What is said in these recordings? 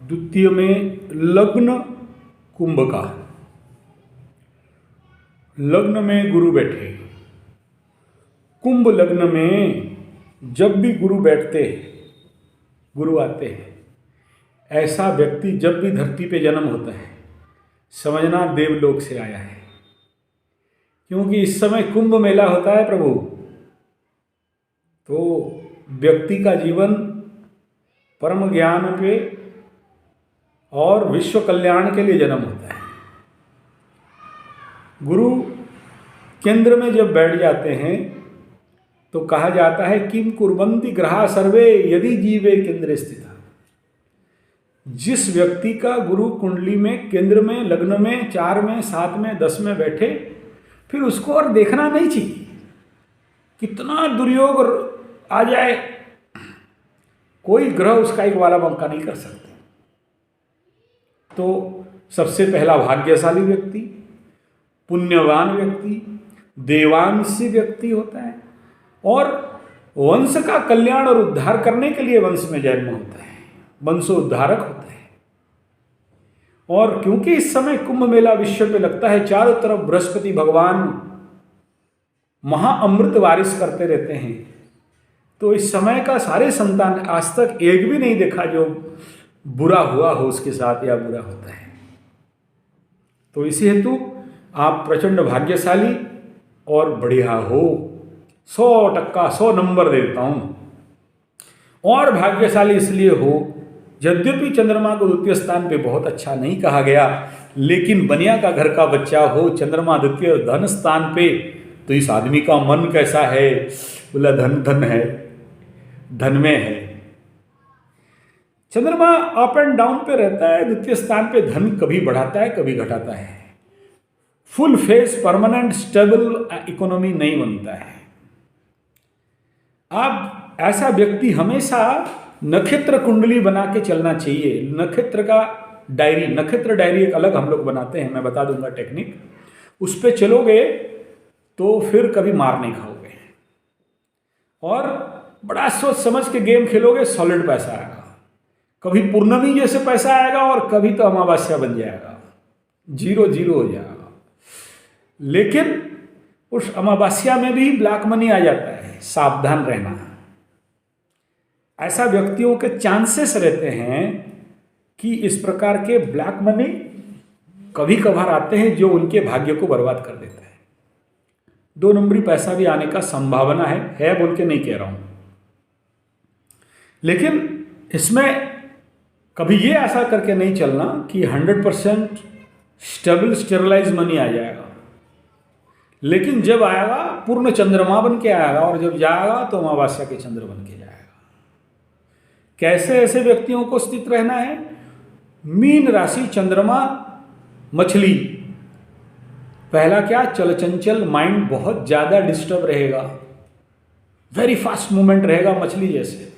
द्वितीय में लग्न कुंभ का। लग्न में गुरु बैठे, कुंभ लग्न में जब भी गुरु बैठते हैं, गुरु आते हैं, ऐसा व्यक्ति जब भी धरती पे जन्म होता है समझना देवलोक से आया है। क्योंकि इस समय कुंभ मेला होता है प्रभु, तो व्यक्ति का जीवन परम ज्ञान पे और विश्व कल्याण के लिए जन्म होता है। गुरु केंद्र में जब बैठ जाते हैं तो कहा जाता है किम कुर्वन्ति ग्रहा सर्वे यदि जीवे केंद्रे स्थिता। जिस व्यक्ति का गुरु कुंडली में केंद्र में, लग्न में, 4 में, 7 में, 10 में बैठे, फिर उसको और देखना नहीं चाहिए। कितना दुर्योग आ जाए, कोई ग्रह उसका एक वाला बंका नहीं कर सकते। तो सबसे पहला भाग्यशाली व्यक्ति, पुण्यवान व्यक्ति, देवांशी व्यक्ति होता है और वंश का कल्याण और उद्धार करने के लिए वंश में जन्म होता है, वंशोद्धारक होता है। और क्योंकि इस समय कुंभ मेला विश्व पे लगता है, चारों तरफ बृहस्पति भगवान महाअमृत वारिश करते रहते हैं, तो इस समय का सारे संतान आज तक एक भी नहीं देखा जो बुरा हुआ हो उसके साथ या बुरा होता है। तो इसी हेतु आप प्रचंड भाग्यशाली और बढ़िया हो, 100% 100 नंबर देता हूँ। और भाग्यशाली इसलिए हो, यद्यपि चंद्रमा को द्वितीय स्थान पे बहुत अच्छा नहीं कहा गया, लेकिन बनिया का घर का बच्चा हो, चंद्रमा द्वितीय धन स्थान पे, तो इस आदमी का मन कैसा है? बोला धन धन है, धन में है। चंद्रमा अप एंड डाउन पे रहता है, द्वितीय स्थान पे धन कभी बढ़ाता है कभी घटाता है। Full face permanent stable economy नहीं बनता है। आप ऐसा व्यक्ति हमेशा नक्षत्र कुंडली बना के चलना चाहिए। नक्षत्र का डायरी, नक्षत्र डायरी एक अलग हम लोग बनाते हैं, मैं बता दूंगा टेक्निक। उस पर चलोगे तो फिर कभी मार नहीं खाओगे और बड़ा सोच समझ के गेम खेलोगे, सॉलिड पैसा आएगा। कभी पूर्णमी जैसे पैसा आएगा और कभी तो अमावस्या बन जाएगा, 0-0 हो जाएगा। लेकिन उस अमावस्या में भी ब्लैक मनी आ जाता है, सावधान रहना। ऐसा व्यक्तियों के चांसेस रहते हैं कि इस प्रकार के ब्लैक मनी कभी कभार आते हैं जो उनके भाग्य को बर्बाद कर देता है। 2 नंबरी पैसा भी आने का संभावना है बोल के नहीं कह रहा हूं, लेकिन इसमें कभी ये आशा करके नहीं चलना कि 100% स्टेबल स्टेरलाइज मनी आ जाएगा। लेकिन जब आएगा पूर्ण चंद्रमा बन के आएगा और जब जाएगा तो अमावस्या के चंद्र बन के जाएगा। कैसे ऐसे व्यक्तियों को स्थित रहना है? मीन राशि, चंद्रमा, मछली। पहला क्या? चलचंचल माइंड बहुत ज्यादा डिस्टर्ब रहेगा, वेरी फास्ट मूवमेंट रहेगा मछली जैसे।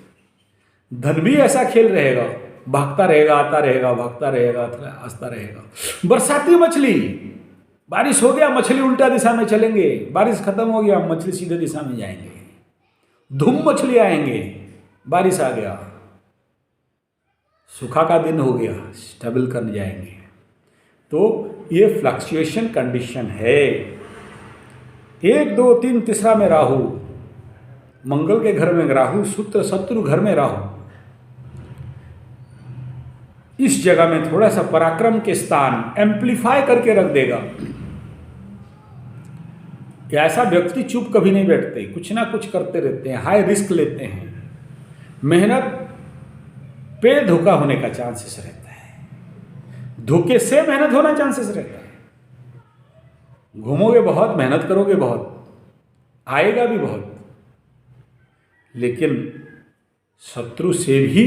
धन भी ऐसा खेल रहेगा, भागता रहेगा, आता रहेगा, भागता रहेगा, हंसता रहेगा। बरसाती मछली, बारिश हो गया मछली उल्टा दिशा में चलेंगे, बारिश खत्म हो गया मछली सीधे दिशा में जाएंगे। धूम मछली आएंगे, बारिश आ गया, सूखा का दिन हो गया, स्टेबल करने जाएंगे। तो ये फ्लक्चुएशन कंडीशन है। 1, 2, 3 तीसरा में राहु, मंगल के घर में राहु, शत्रु घर में राहु। इस जगह में थोड़ा सा पराक्रम के स्थान एम्प्लीफाई करके रख देगा। ऐसा व्यक्ति चुप कभी नहीं बैठते, कुछ ना कुछ करते रहते हैं, हाई रिस्क लेते हैं, मेहनत पे धोखा होने का चांसेस रहता है, धोखे से मेहनत होना चांसेस रहता है। घूमोगे बहुत, मेहनत करोगे बहुत, आएगा भी बहुत, लेकिन शत्रु से भी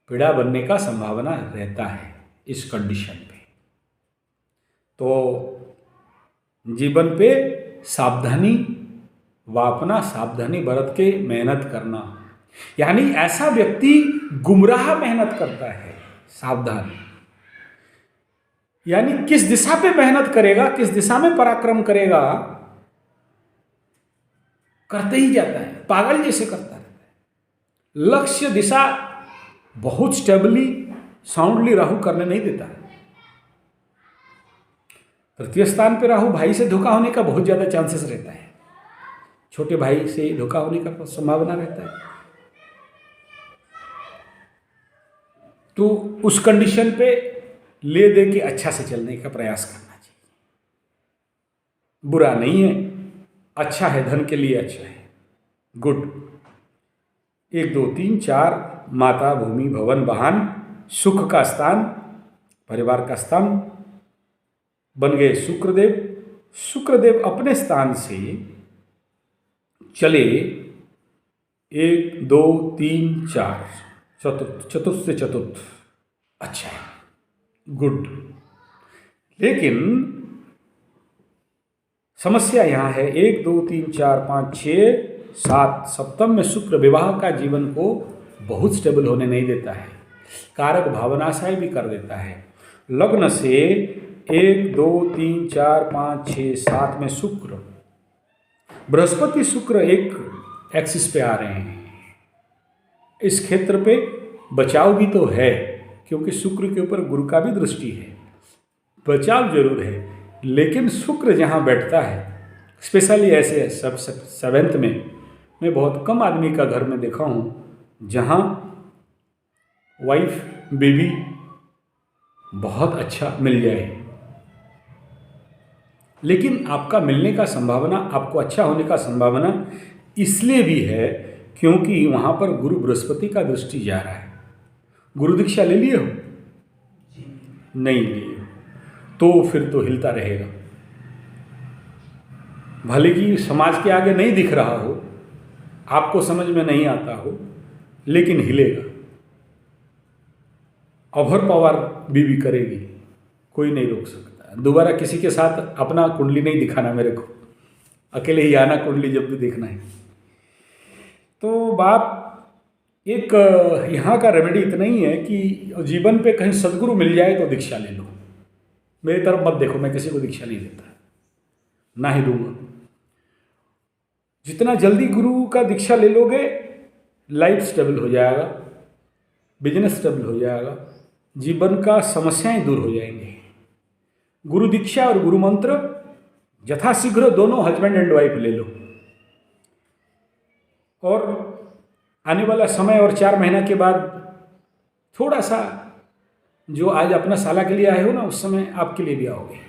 पीड़ा बनने का संभावना रहता है इस कंडीशन पे। तो जीवन पे सावधानी वापना, सावधानी बरत के मेहनत करना। यानी ऐसा व्यक्ति गुमराह मेहनत करता है, सावधान। यानी किस दिशा पे मेहनत करेगा, किस दिशा में पराक्रम करेगा, करते ही जाता है, पागल जैसे करता रहता है। लक्ष्य दिशा बहुत स्टेबली साउंडली राहु करने नहीं देता है। तृतीय स्थान पे राहु, भाई से धोखा होने का बहुत ज़्यादा चांसेस रहता है, छोटे भाई से धोखा होने का संभावना रहता है। तो उस कंडीशन पे ले दे के अच्छा से चलने का प्रयास करना चाहिए। बुरा नहीं है, अच्छा है, धन के लिए अच्छा है, गुड। 1 2 3 4 माता, भूमि, भवन, वाहन, सुख का स्थान, परिवार का स्तंभ बन गए शुक्रदेव। शुक्रदेव अपने स्थान से चले 1 2 3 4 चतुर्थ से चतुर्थ, अच्छा है, गुड। लेकिन समस्या यहाँ है 1 2 3 4 5 6 7 सप्तम में शुक्र विवाह का जीवन को बहुत स्टेबल होने नहीं देता है, कारक भावनाशाय भी कर देता है। लग्न से 1 2 3 4 5 6 7 में शुक्र, बृहस्पति शुक्र एक एक्सिस पे आ रहे हैं। इस क्षेत्र पे बचाव भी तो है, क्योंकि शुक्र के ऊपर गुरु का भी दृष्टि है, बचाव जरूर है। लेकिन शुक्र जहाँ बैठता है, स्पेशली ऐसे सब 7th में, मैं बहुत कम आदमी का घर में देखा हूँ जहाँ वाइफ बेबी बहुत अच्छा मिल जाए, लेकिन आपका मिलने का संभावना, आपको अच्छा होने का संभावना इसलिए भी है क्योंकि वहाँ पर गुरु बृहस्पति का दृष्टि जा रहा है। गुरु दीक्षा ले लिए हो? नहीं लिए हो तो फिर तो हिलता रहेगा, भले कि समाज के आगे नहीं दिख रहा हो, आपको समझ में नहीं आता हो, लेकिन हिलेगा। ओवर पावर बीवी करेगी, कोई नहीं रोक सकता। दोबारा किसी के साथ अपना कुंडली नहीं दिखाना मेरे को, अकेले ही आना कुंडली जब भी देखना है। तो बाप एक यहाँ का रेमेडी इतना ही है कि जीवन पे कहीं सदगुरु मिल जाए तो दीक्षा ले लो। मेरी तरफ मत देखो, मैं किसी को दीक्षा नहीं देता, ना ही दूंगा। जितना जल्दी गुरु का दीक्षा ले लोगे, लाइफ स्टेबल हो जाएगा, बिजनेस स्टेबल हो जाएगा, जीवन का समस्याएं दूर हो जाएंगे। गुरु दीक्षा और गुरु मंत्र यथाशीघ्र दोनों हस्बैंड एंड वाइफ ले लो, और आने वाला समय और 4 महीना के बाद थोड़ा सा जो आज अपना साला के लिए आए हो ना, उस समय आपके लिए भी आओगे।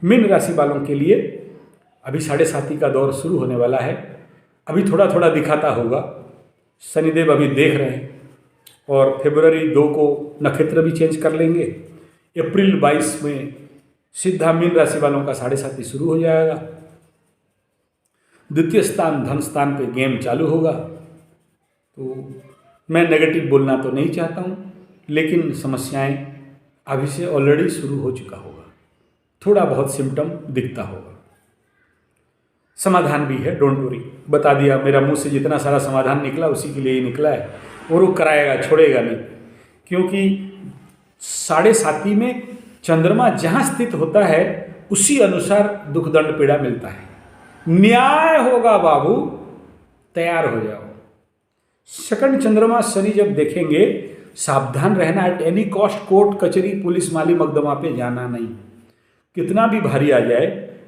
मीन राशि वालों के लिए अभी 7.5 का दौर शुरू होने वाला है। अभी थोड़ा थोड़ा दिखाता होगा, शनिदेव अभी देख रहे हैं, और फरवरी 2 को नक्षत्र भी चेंज कर लेंगे। अप्रैल 22 में सीधा मीन राशि वालों का 7.5 शुरू हो जाएगा। द्वितीय स्थान धन स्थान पे गेम चालू होगा। तो मैं नेगेटिव बोलना तो नहीं चाहता हूँ, लेकिन समस्याएं अभी से ऑलरेडी शुरू हो चुका होगा, थोड़ा बहुत सिम्टम दिखता होगा। समाधान भी है, डोंट वरी, बता दिया। मेरा मुंह से जितना सारा समाधान निकला उसी के लिए ही निकला है, और वो कराएगा, छोड़ेगा नहीं। क्योंकि 7.5 में चंद्रमा जहाँ स्थित होता है उसी अनुसार दुख दंड पीड़ा मिलता है। न्याय होगा बाबू, तैयार हो जाओ। सेकंड चंद्रमा शनि जब देखेंगे, सावधान रहना, एट एनी कॉस्ट कोर्ट कचहरी पुलिस माली मकदमा पे जाना नहीं। कितना भी भारी आ जाए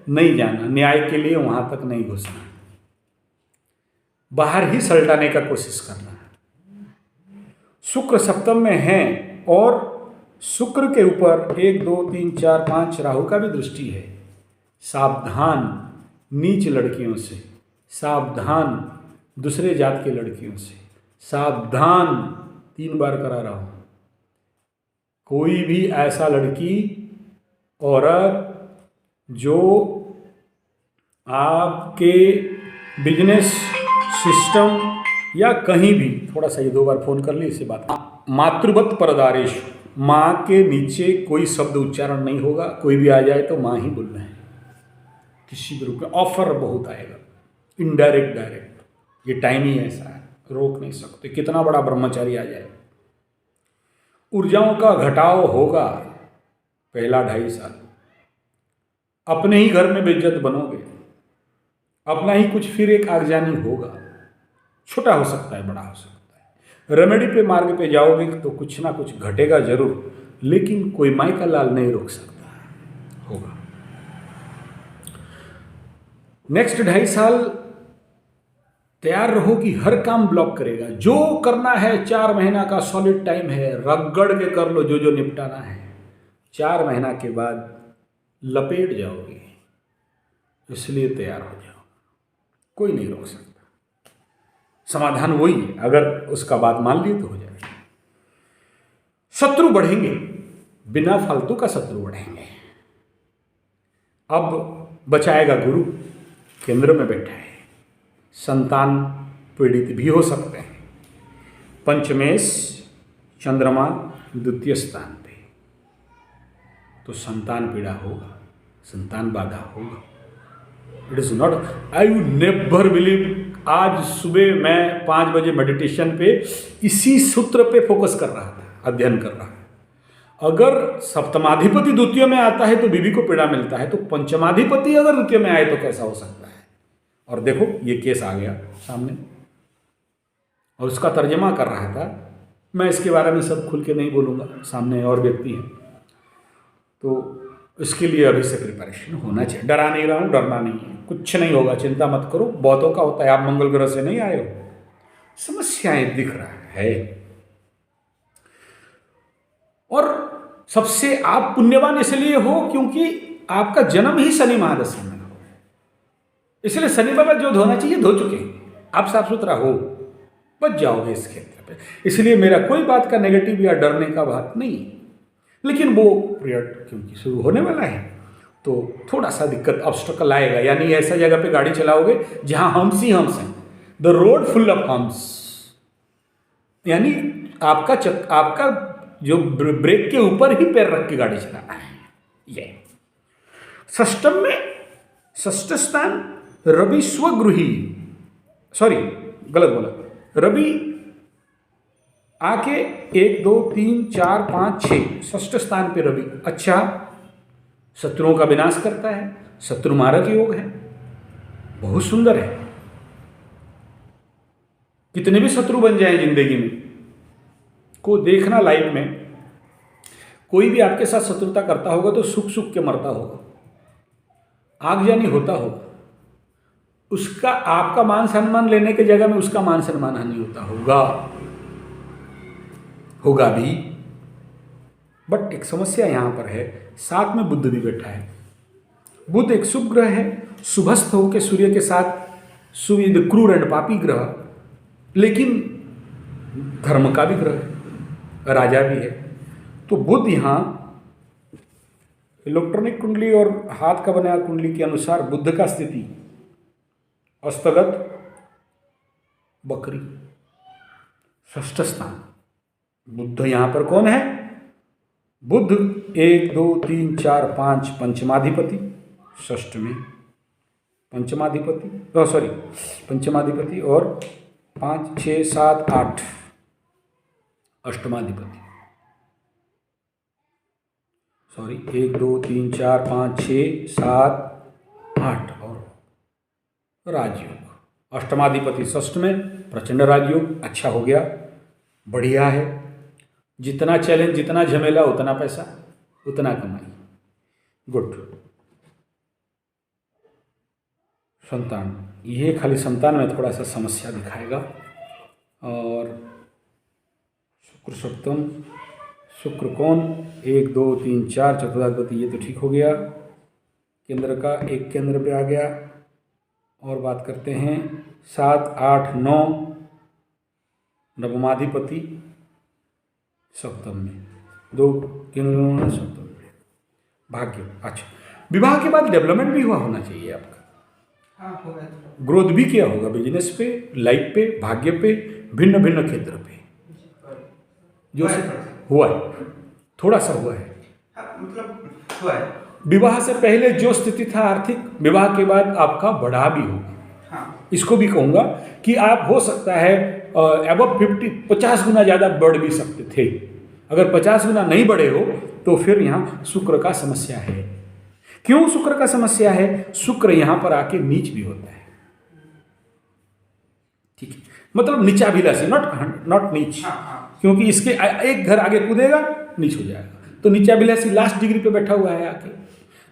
नहीं जाना, न्याय के लिए वहां तक नहीं घुसना, बाहर ही सलटाने का कोशिश करना। शुक्र सप्तम में है, और शुक्र के ऊपर 1 2 3 4 5 राहु का भी दृष्टि है। सावधान नीच लड़कियों से, सावधान दूसरे जात की लड़कियों से, सावधान, 3 बार करा रहा हूं। कोई भी ऐसा लड़की औरत जो आपके बिजनेस सिस्टम या कहीं भी, थोड़ा सा ये 2 बार फोन कर ली इसे बात, मातृवत परदारेश, माँ के नीचे कोई शब्द उच्चारण नहीं होगा। कोई भी आ जाए तो माँ ही बोलना है, किसी भी रूप में। ऑफर बहुत आएगा, इनडायरेक्ट डायरेक्ट, ये टाइम ही ऐसा है, रोक नहीं सकते, कितना बड़ा ब्रह्मचारी आ जाए। ऊर्जाओं का घटाव होगा पहला 2.5 साल, अपने ही घर में बेइज्जत बनोगे, अपना ही कुछ फिर एक आगजानी होगा। छोटा हो सकता है, बड़ा हो सकता है, रेमेडी पे मार्ग पे जाओगे तो कुछ ना कुछ घटेगा जरूर, लेकिन कोई माई का लाल नहीं रोक सकता होगा। नेक्स्ट 2.5 साल तैयार रहो कि हर काम ब्लॉक करेगा। जो करना है 4 महीना का सॉलिड टाइम है, रगड़ के कर लो जो निपटाना है। 4 महीना के बाद लपेट जाओगे, इसलिए तैयार हो जाओ, कोई नहीं रोक सकता। समाधान वही है, अगर उसका बात मान लिए तो हो जाएगा। शत्रु बढ़ेंगे, बिना फालतू का शत्रु बढ़ेंगे। अब बचाएगा गुरु, केंद्र में बैठा है। संतान पीड़ित भी हो सकते हैं। पंचमेश चंद्रमा द्वितीय स्थान पे, तो संतान पीड़ा होगा, संतान बाधा होगा। It is not, I would never believe. आज सुबह मैं 5 बजे मेडिटेशन पे इसी सूत्र पे फोकस कर रहा था, अध्ययन कर रहा था। अगर सप्तमाधिपति द्वितीय में आता है तो बीवी को पीड़ा मिलता है, तो पंचमाधिपति अगर द्वितीय में आए तो कैसा हो सकता है। और देखो ये केस आ गया सामने, और उसका तर्जमा कर रहा था। मैं इसके बारे में सब खुल के नहीं बोलूँगा, सामने और व्यक्ति हैं, तो इसके लिए अभी से प्रिपरेशन होना चाहिए। डरा नहीं रहा हूँ, डरना नहीं है, कुछ नहीं होगा, चिंता मत करो। बहुतों का होता है, आप मंगल ग्रह से नहीं आए हो, समस्याएं दिख रहा है। और सबसे आप पुण्यवान इसलिए हो क्योंकि आपका जन्म ही शनि महादशा में हो, इसलिए शनि बाबा जो धोना चाहिए धो चुके हैं। आप साफ सुथरा हो, बच जाओगे इस क्षेत्र पे। इसलिए मेरा कोई बात का नेगेटिव या डरने का बात नहीं है, लेकिन वो पीरियड क्योंकि शुरू होने वाला है तो थोड़ा सा दिक्कत ऑब्स्टेकल आएगा। यानी ऐसा जगह पे गाड़ी चलाओगे जहां हम्स ही हम्स हैं, the road full of hums, यानी आपका जो ब्रेक के ऊपर ही पैर रख के गाड़ी चलाना है। ये षष्टम में, षष्ठ स्थान रवि स्वगृही, सॉरी गलत बोला, रवि आके 1 2 3 4 5 6 षष्ठ स्थान पे रवि अच्छा, शत्रुओं का विनाश करता है, शत्रु मारक योग है, बहुत सुंदर है। कितने भी शत्रु बन जाए जिंदगी में, को देखना लाइफ में, कोई भी आपके साथ शत्रुता करता होगा तो सुख सुख के मरता होगा, आगजनी होता होगा, उसका आपका मान सम्मान लेने के जगह में उसका मान सम्मान हानि होता होगा भी। बट एक समस्या यहाँ पर है, साथ में बुध भी बैठा है। बुध एक शुभ ग्रह है, शुभस्थ होकर सूर्य के साथ, सूर्य क्रूर एंड पापी ग्रह, लेकिन धर्म का भी ग्रह है, राजा भी है। तो बुध यहाँ इलेक्ट्रॉनिक कुंडली और हाथ का बनाया कुंडली के अनुसार बुध का स्थिति अस्तगत बकरी, षष्ठ स्थान। बुध यहाँ पर कौन है? बुध 1 2 3 4 5 पंचमाधिपति, षष्ठ में पंचमाधिपति, पंचमाधिपति, और 5 6 7 8 अष्टमाधिपति, 1 2 3 4 5 6 7 8 और राजयोग। अष्टमाधिपति षष्ठ में, प्रचंड राजयोग, अच्छा हो गया, बढ़िया है। जितना चैलेंज, जितना झमेला, उतना पैसा, उतना कमाई, गुड। संतान, ये खाली संतान में थोड़ा सा समस्या दिखाएगा। और शुक्र सप्तम, शुक्र कौन 1 2 3 4 चतुर्थाधिपति, ये तो ठीक हो गया, केंद्र का एक केंद्र पे आ गया। और बात करते हैं 7 8 9 नवमाधिपति सप्तम में, 2 केंद्र सप्तम में, भाग्य। अच्छा, विवाह के बाद डेवलपमेंट भी हुआ होना चाहिए आपका, हाँ होगा, ग्रोथ भी किया होगा बिजनेस पे, लाइफ पे, भाग्य पे, भिन्न भिन्न क्षेत्र पे जो हुआ है, थोड़ा सा हुआ है। मतलब हुआ है। विवाह से पहले जो स्थिति था आर्थिक, विवाह के बाद आपका बढ़ा भी होगा। हाँ, इसको भी कहूँगा कि आप हो सकता है अबव 50 गुना ज़्यादा बढ़ भी सकते थे। अगर 50 गुना नहीं बढ़े हो तो फिर यहाँ शुक्र का समस्या है। क्यों शुक्र का समस्या है? शुक्र यहाँ पर आके नीच भी होता है, ठीक है। मतलब नीचाभिलाषी, नॉट नॉट नीच, हाँ हाँ क्योंकि इसके एक घर आगे कूदेगा नीच हो जाएगा, तो नीचाभिलाषी लास्ट डिग्री पे बैठा हुआ है आके।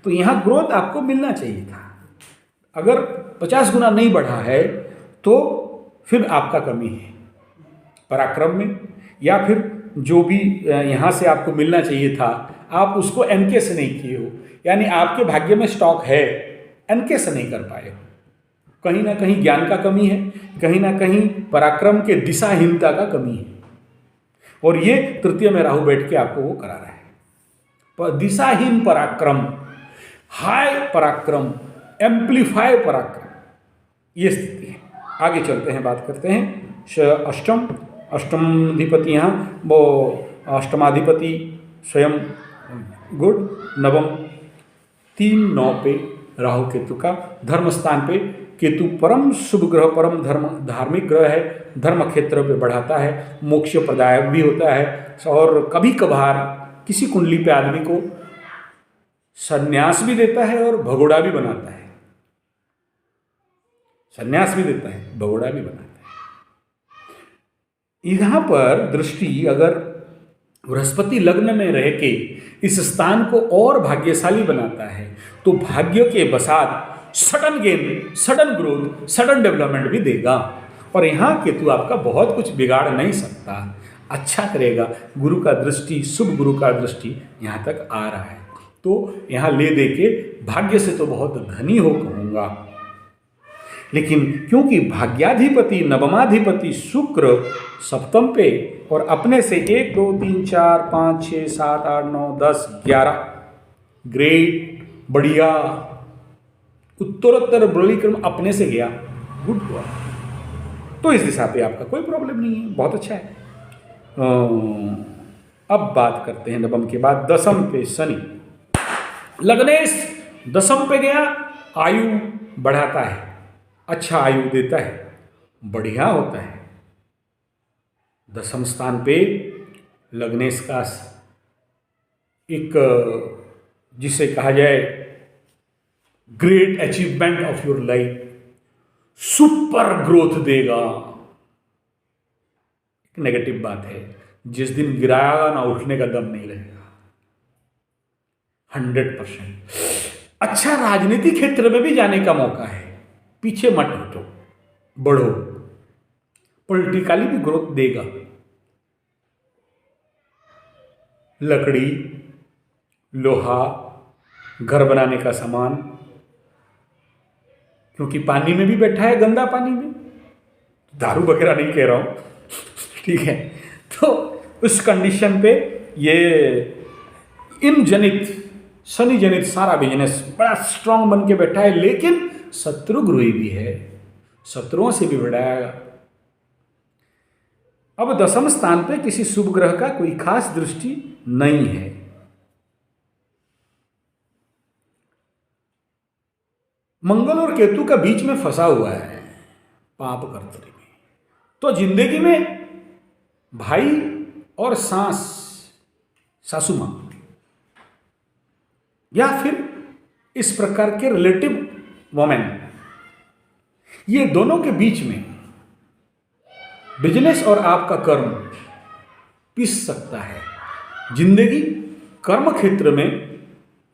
तो यहाँ ग्रोथ आपको मिलना चाहिए था। अगर 50 गुना नहीं बढ़ा है तो फिर आपका कमी है पराक्रम में, या फिर जो भी यहाँ से आपको मिलना चाहिए था आप उसको एनके से नहीं किए हो, यानी आपके भाग्य में स्टॉक है, एनके से नहीं कर पाए हो। कहीं ना कहीं ज्ञान का कमी है, कहीं ना कहीं पराक्रम के दिशाहीनता का कमी है, और ये तृतीय में राहु बैठ के आपको वो करा रहा है। दिशाहीन पराक्रम, हाई पराक्रम, एम्प्लीफाई पराक्रम, ये स्थिति है। आगे चलते हैं, बात करते हैं अष्टमाधिपति। यहाँ वो अष्टमाधिपति स्वयं गुड, नवम 3-9 पे राहु केतु का, धर्म स्थान पे केतु परम शुभ ग्रह, परम धार्मिक ग्रह है, धर्म क्षेत्र पे बढ़ाता है, मोक्ष प्रदायक भी होता है, और कभी कभार किसी कुंडली पे आदमी को संन्यास भी देता है और भगोड़ा भी बनाता है, संन्यास भी देता है, भगोड़ा भी बनाता है। यहाँ पर दृष्टि अगर बृहस्पति लग्न में रह के इस स्थान को और भाग्यशाली बनाता है तो भाग्य के बसात sudden gain, sudden growth, sudden development भी देगा। और यहाँ केतु आपका बहुत कुछ बिगाड़ नहीं सकता, अच्छा करेगा। गुरु का दृष्टि, शुभ गुरु का दृष्टि यहाँ तक आ रहा है, तो यहाँ ले दे के भाग्य से तो बहुत धनी हो कहूँगा। लेकिन क्योंकि भाग्याधिपति नवमाधिपति शुक्र सप्तम पे और अपने से 1 2 3 4 5 6 7 8 9 10 11 ग्रेट, बढ़िया, उत्तरोत्तर बलीक्रम अपने से गया, गुड हुआ, तो इस दिशा पे आपका कोई प्रॉब्लम नहीं है, बहुत अच्छा है। अब बात करते हैं नवम के बाद दसम पे शनि। लग्नेश दसम पे गया, आयु बढ़ाता है, अच्छा आयु देता है, बढ़िया होता है। दसम स्थान पे लग्नेश का एक जिसे कहा जाए great achievement of your life, super growth देगा। एक नेगेटिव बात है, जिस दिन गिराएगा ना उठने का दम नहीं रहेगा, 100%। अच्छा राजनीतिक क्षेत्र में भी जाने का मौका है, पीछे मत हटो, बढ़ो, पॉलिटिकली भी ग्रोथ देगा। लकड़ी, लोहा, घर बनाने का सामान, क्योंकि पानी में भी बैठा है, गंदा पानी में, दारू वगैरह नहीं कह रहा हूं, ठीक है। तो उस कंडीशन पे ये इन जनित, शनि जनित सारा बिजनेस बड़ा स्ट्रांग बन के बैठा है, लेकिन शत्रु गृही भी है, शत्रुओं से भी बढ़ाएगा। अब दसम स्थान पे किसी शुभ ग्रह का कोई खास दृष्टि नहीं है। मंगल और केतु का बीच में फंसा हुआ है पाप कर्तरी में, तो जिंदगी में भाई और सास, सासू मां, या फिर इस प्रकार के रिलेटिव वोमेन, ये दोनों के बीच में बिजनेस और आपका कर्म पिस सकता है। जिंदगी कर्म क्षेत्र में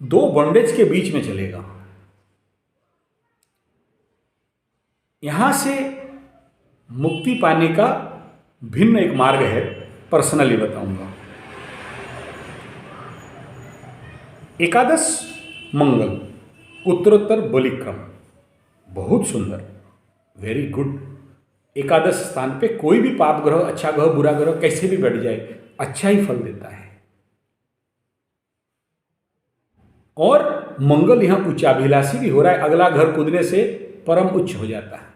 दो बॉन्डेज के बीच में चलेगा। यहां से मुक्ति पाने का भिन्न एक मार्ग है, पर्सनली बताऊंगा। एकादश मंगल, उत्तरोत्तर बलिक्रम, बहुत सुंदर, वेरी गुड। एकादश स्थान पे कोई भी पाप ग्रह, अच्छा ग्रह, बुरा ग्रह कैसे भी बैठ जाए, अच्छा ही फल देता है। और मंगल यहां उच्चाभिलाषी भी हो रहा है, अगला घर कूदने से परम उच्च हो जाता है।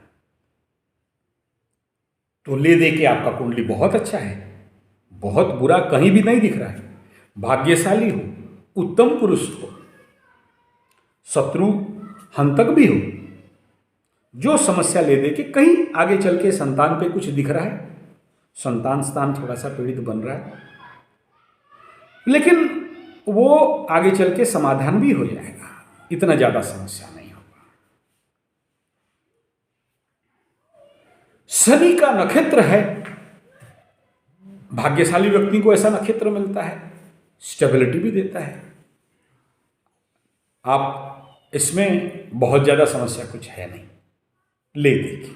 तो ले दे के आपका कुंडली बहुत अच्छा है, बहुत बुरा कहीं भी नहीं दिख रहा है। भाग्यशाली हो, उत्तम पुरुष हो, शत्रु हंतक भी हो, जो समस्या ले दे के कहीं आगे चल के संतान पे कुछ दिख रहा है, संतान स्थान थोड़ा सा पीड़ित बन रहा है, लेकिन वो आगे चल के समाधान भी हो जाएगा, इतना ज्यादा समस्या नहीं होगा। शनि का नक्षत्र है, भाग्यशाली व्यक्ति को ऐसा नक्षत्र मिलता है, स्टेबिलिटी भी देता है। आप इसमें बहुत ज़्यादा समस्या कुछ है नहीं, ले देखिए।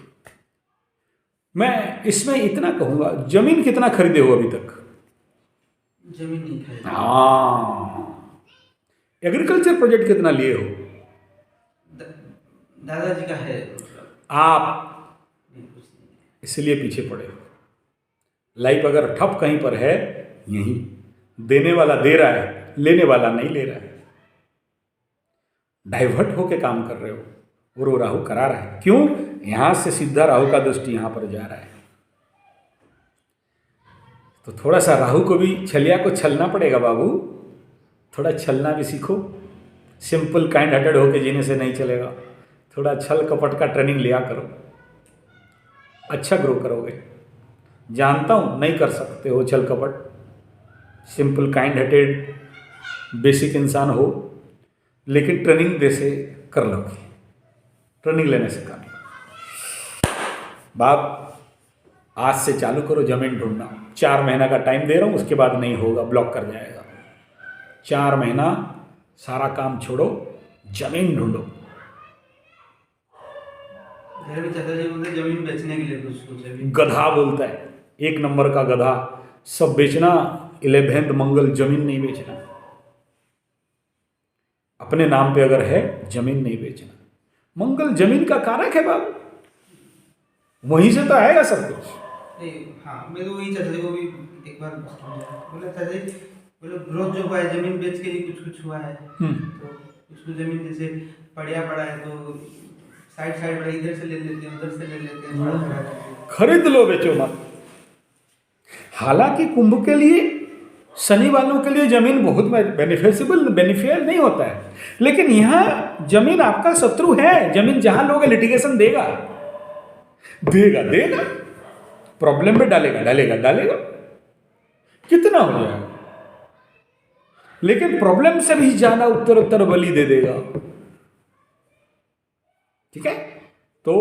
मैं इसमें इतना कहूँगा, जमीन कितना खरीदे हो अभी तक? जमीन नहीं खरीदा। हाँ, एग्रीकल्चर प्रोजेक्ट कितना लिए हो? दादाजी का है आप नहीं, कुछ नहीं। इसलिए पीछे पड़े हो। लाइफ अगर ठप कहीं पर है, यहीं देने वाला दे रहा है, लेने वाला नहीं ले रहा है। डाइवर्ट होके काम कर रहे हो और वो राहु करा रहा है। क्यों? यहां से सीधा राहु का दृष्टि यहां पर जा रहा है। तो थोड़ा सा राहु को भी, छलिया को छलना पड़ेगा बाबू। थोड़ा छलना भी सीखो। सिंपल काइंड हार्टेड होके जीने से नहीं चलेगा। थोड़ा छल कपट का ट्रेनिंग लिया करो, अच्छा ग्रो करोगे। जानता हूँ नहीं कर सकते हो छल कपट, सिंपल काइंड हार्टेड बेसिक इंसान हो, लेकिन ट्रेनिंग दे से कर लोगे, ट्रेनिंग लेने से कर लो। बाप आज से चालू करो जमीन ढूंढना। 4 महीना का टाइम दे रहा हूँ, उसके बाद नहीं होगा, ब्लॉक कर जाएगा। 4 महीना सारा काम छोड़ो, जमीन ढूंढो। घर में चाचा जी बोलते जमीन बेचने के लिए कुछ अभी। गधा बोलता है, 1 नंबर का गधा। सब बेचना, 11th मंगल जमीन नहीं बेचना। अपने नाम पे अगर है, जमीन नहीं बेचना। मंगल जमीन का कारक है बाबू, वहीं से तो आएगा सब कुछ। नहीं, हाँ मैं तो वही चाचा जी को भी एक बार बोला, चाचा जी बोले ग्रोथ जो हुआ है जमीन बेच के ही कुछ कुछ हुआ है। तो कुछ जमीन जैसे पड़ा है तो साइड पर इधर से ले लेते हैं, उधर से ले लेते हैं, थोड़ा थोड़ा करके। खरीद लो, बेचो मत। हालांकि कुंभ के लिए, शनि वालों के लिए जमीन बहुत बेनिफिशियल नहीं होता है, लेकिन यहाँ जमीन आपका शत्रु है। जमीन जहां लोगे लिटिगेशन देगा, प्रॉब्लम में डालेगा। कितना हो जाएगा, लेकिन प्रॉब्लम से भी जाना उत्तर बलि दे देगा। ठीक है, तो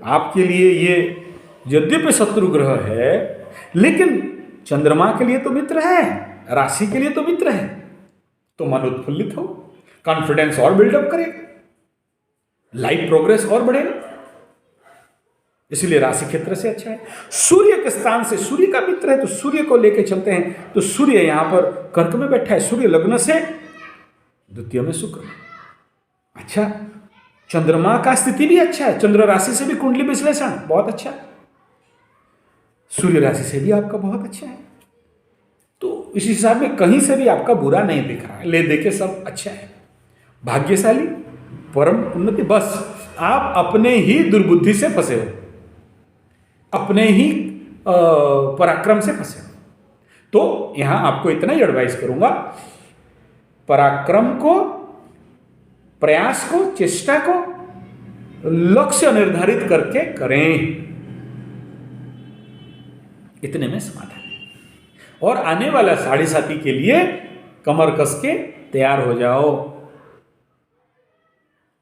आपके लिए ये यद्यपि शत्रु ग्रह है, लेकिन चंद्रमा के लिए तो मित्र है, राशि के लिए तो मित्र है। तो मन उत्फुल्लित हो, कॉन्फिडेंस और बिल्डअप करेगा, लाइफ प्रोग्रेस और बढ़ेगा। इसलिए राशि क्षेत्र से अच्छा है। सूर्य के स्थान से, सूर्य का मित्र है तो सूर्य को लेके चलते हैं। तो सूर्य यहां पर कर्क में बैठा है, सूर्य लग्न से, द्वितीय में शुक्र। अच्छा, चंद्रमा का स्थिति भी अच्छा है, चंद्र राशि से भी कुंडली विश्लेषण बहुत अच्छा है, सूर्य राशि से भी आपका बहुत अच्छा है। तो इस हिसाब में कहीं से भी आपका बुरा नहीं दिख रहा है, ले देखे सब अच्छा है। भाग्यशाली, परम उन्नति। बस आप अपने ही दुर्बुद्धि से फंसे हो, अपने ही पराक्रम से फंसे हो। तो यहां आपको इतना ही एडवाइस करूंगा, पराक्रम को, प्रयास को, चेष्टा को लक्ष्य निर्धारित करके करें, इतने में समाधान है। और आने वाला 7.5 के लिए कमर कस के तैयार हो जाओ।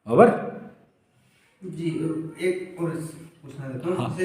ओवर जी, एक और पूछना चाहता हूँ।